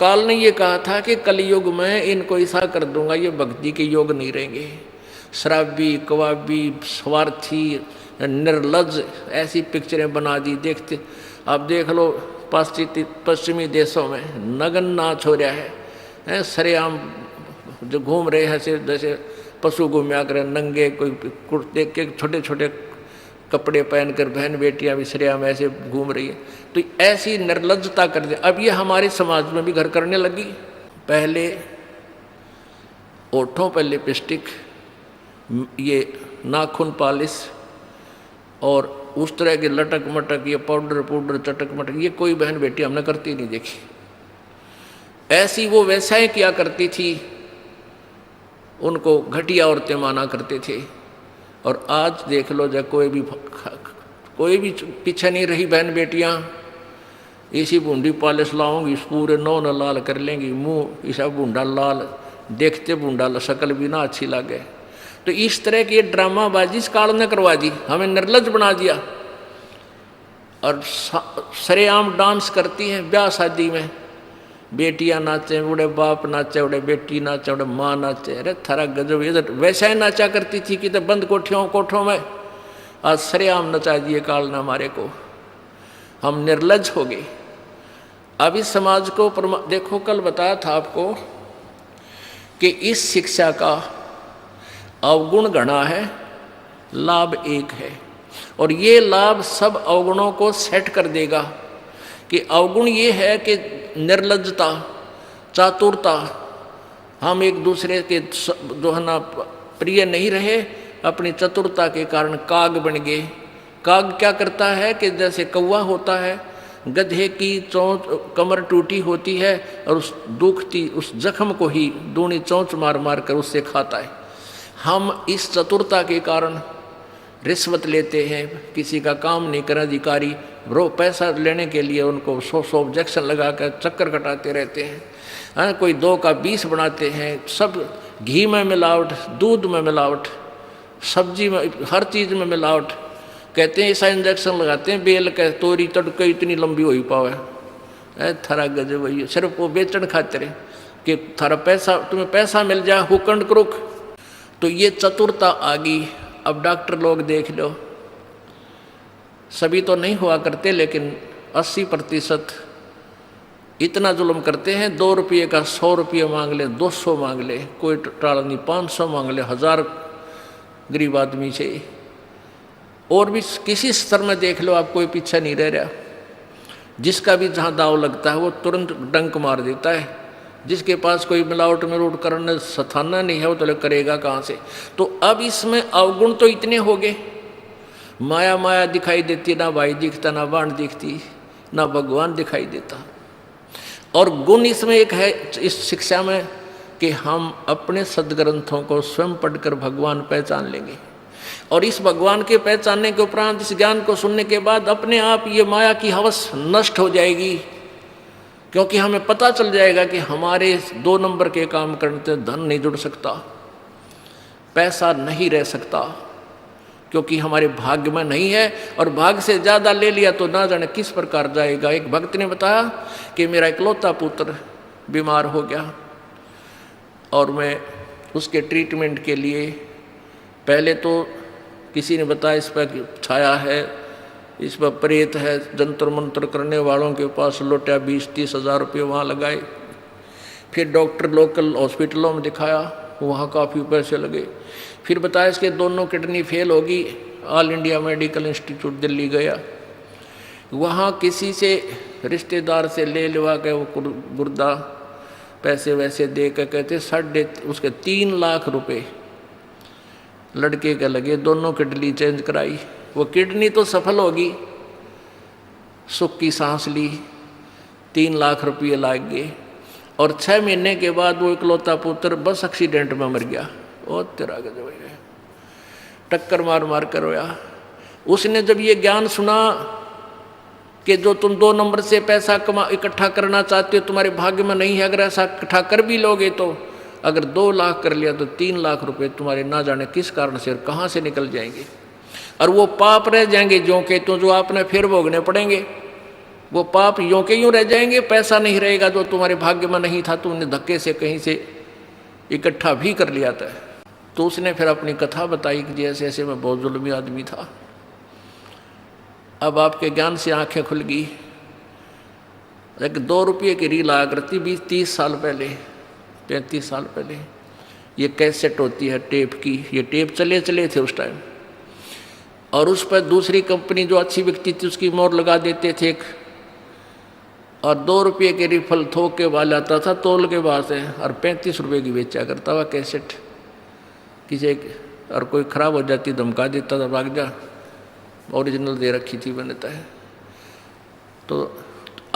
काल ने ये कहा था कि कलयुग में इनको ऐसा कर दूंगा, ये भक्ति के योग नहीं रहेंगे, शराबी, कवाबी, स्वार्थी, निर्लज, ऐसी पिक्चरें बना दी। देखते आप देख लो पश्चिमी देशों में नग्न नाच हो रहा है, सरेआम जो घूम रहे हैं जैसे पशु घूमया कर नंगे, कोई कुर्ते के छोटे छोटे कपड़े पहनकर बहन बेटियां भी सरेआम ऐसे घूम रही है। तो ऐसी निर्लज्जता कर दे। अब ये हमारे समाज में भी घर करने लगी। पहले ओठों पर लिपस्टिक, ये नाखून पॉलिश और उस तरह के लटक मटक, ये पाउडर चटक मटक, ये कोई बहन बेटी हमने करती नहीं देखी। ऐसी वो वैसाएं किया करती थी, उनको घटिया औरतें माना करते थे। और आज देख लो, जब कोई भी पीछे नहीं रही बहन बेटियां, इसी बूंदी पॉलिश लाऊंगी, पूरे नौ न लाल कर लेंगी, मुंह ऐसा बूंदा लाल, देखते बूंदा शक्ल भी ना अच्छी लगे। तो इस तरह की ड्रामाबाजी इस काल ने करवा दी, हमें निर्लज बना दिया। और सरेआम डांस करती हैं ब्याह शादी में, बेटियां नाचे, उड़े बाप नाचे, उड़े बेटी नाचे, उड़े माँ नाचे। अरे थारा गजब, इधर वैसा ही नाचा करती थी कि तो बंद कोठों में, आज सरेआम नचा दिए काल ने हमारे को। हम निर्लज हो गए। अब इस समाज को देखो, कल बताया था आपको कि इस शिक्षा का अवगुण गणा है, लाभ एक है। और ये लाभ सब अवगुणों को सेट कर देगा। कि अवगुण ये है कि निर्लज्जता, चातुरता, हम एक दूसरे के जो है ना प्रिय नहीं रहे, अपनी चतुरता के कारण काग बन गए। काग क्या करता है कि जैसे कौवा होता है, गधे की चोंच कमर टूटी होती है और उस दुखती उस जख्म को ही दूनी चोंच मार मार कर उससे खाता है। हम इस चतुरता के कारण रिश्वत लेते हैं, किसी का काम नहीं कर अधिकारी पैसा लेने के लिए उनको 100 ऑब्जेक्शन लगा कर चक्कर कटाते रहते हैं। कोई 2 का 20 बनाते हैं। सब घी में मिलावट, दूध में मिलावट, सब्जी में, हर चीज़ में मिलावट। कहते हैं ऐसा इंजेक्शन लगाते हैं, बेल का तोरी तड़के इतनी लंबी हो ही पावे। थारा गजब वही, सिर्फ वो बेचन खातिर कि थारा पैसा, तुम्हें पैसा मिल जाए, हुकंड क्रुक। तो ये चतुरता आ गई। अब डॉक्टर लोग देख लो, सभी तो नहीं हुआ करते, लेकिन 80% इतना जुल्म करते हैं। 2 रुपये का 100 रुपये मांग ले, 200 मांग ले, कोई टाल नहीं, 500 मांग ले, 1000 गरीब आदमी से। और भी किसी स्तर में देख लो, आप कोई पीछे नहीं रह रहा। जिसका भी जहाँ दाव लगता है वो तुरंत डंक मार देता है। जिसके पास कोई मिलावट मिलावट करने सथाना नहीं है, वो तो करेगा कहाँ से। तो अब इसमें अवगुण तो इतने हो गए, माया माया दिखाई देती, ना भाई दिखता, ना बाण दिखती, ना भगवान दिखाई देता। और गुण इसमें एक है इस शिक्षा में कि हम अपने सदग्रंथों को स्वयं पढ़कर भगवान पहचान लेंगे। और इस भगवान के पहचानने के उपरांत, इस ज्ञान को सुनने के बाद अपने आप ये माया की हवस नष्ट हो जाएगी। क्योंकि हमें पता चल जाएगा कि हमारे 2 नंबर के काम करने से धन नहीं जुड़ सकता, पैसा नहीं रह सकता, क्योंकि हमारे भाग्य में नहीं है। और भाग्य से ज़्यादा ले लिया तो ना जाने किस प्रकार जाएगा। एक भक्त ने बताया कि मेरा इकलौता पुत्र बीमार हो गया और मैं उसके ट्रीटमेंट के लिए, पहले तो किसी ने बताया इस पर छाया है, इस पर प्रेत है, जंतर मंत्र करने वालों के पास लौटा 20-30 हज़ार रुपये वहाँ लगाए। फिर डॉक्टर लोकल हॉस्पिटलों में दिखाया, वहाँ काफ़ी पैसे लगे। फिर बताया इसके दोनों किडनी फेल होगी। All India medical institute Delhi गया, वहाँ किसी से रिश्तेदार से ले लवा के वो गुर्दा पैसे वैसे दे कर कहते उसके 3 लाख रुपए लड़के के लगे। दोनों किडनी चेंज कराई, वो किडनी तो सफल होगी, सुख की सांस ली, 3 लाख रुपये लाग गए। और 6 महीने के बाद वो इकलौता पुत्र बस एक्सीडेंट में मर गया। ओ तेरा गजब है, टक्कर मार मार कर रोया। उसने जब ये ज्ञान सुना कि जो तुम 2 नंबर से पैसा इकट्ठा करना चाहते हो तुम्हारे भाग्य में नहीं है, अगर ऐसा इकट्ठा कर भी लोगे तो अगर 2 लाख कर लिया तो 3 लाख रुपए तुम्हारे ना जाने किस कारण से और कहाँ से निकल जाएंगे। और वो पाप रह जाएंगे जो के तो, जो आपने फिर भोगने पड़ेंगे। वो पाप यों के यूं रह जाएंगे, पैसा नहीं रहेगा जो तुम्हारे भाग्य में नहीं था, तुमने धक्के से कहीं से इकट्ठा भी कर लिया था। तो उसने फिर अपनी कथा बताई कि जैसे ऐसे मैं बहुत जुल्मी आदमी था। अब आपके ज्ञान से आंखें खुल गई। एक 2 रुपये की रील आया करती 20-30 साल पहले, 35 साल पहले। ये कैसेट होती है टेप की, ये टेप चले थे उस टाइम, और उस पर दूसरी कंपनी जो अच्छी बिकती थी उसकी मोहर लगा देते थे एक, और 2 रुपये के रिफल थोक के वाला आता था तोल के बाद से, और 35 रुपये की बेचा करता हुआ कैसेट। किसी और कोई ख़राब हो जाती धमका देता था, भाग जा, ओरिजिनल दे रखी थी बनता है। तो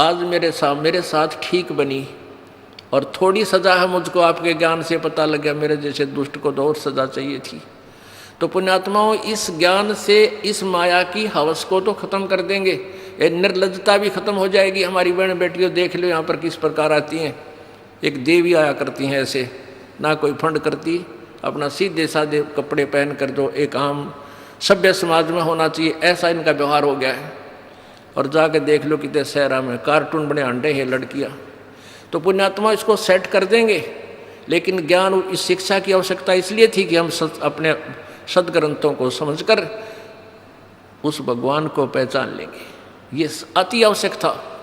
आज मेरे साथ ठीक बनी, और थोड़ी सज़ा है मुझको आपके ज्ञान से पता लग गया, मेरे जैसे दुष्ट को तो और सज़ा चाहिए थी। तो पुण्यात्माओं, इस ज्ञान से इस माया की हवस को तो ख़त्म कर देंगे, ये निर्लज्जता भी ख़त्म हो जाएगी। हमारी बहन बेटियों देख लो यहाँ पर किस प्रकार आती हैं, एक देवी आया करती हैं ऐसे, ना कोई फंड करती, अपना सीधे साधे कपड़े पहन कर जो एक आम सभ्य समाज में होना चाहिए ऐसा इनका व्यवहार हो गया है। और जाके देख लो कितने शहरा में कार्टून बने अंडे हैं लड़कियाँ। तो पुण्यात्मा इसको सेट कर देंगे, लेकिन ज्ञान इस शिक्षा की आवश्यकता इसलिए थी कि हम अपने सदग्रंथों को समझकर उस भगवान को पहचान लेंगे, ये अति आवश्यक था।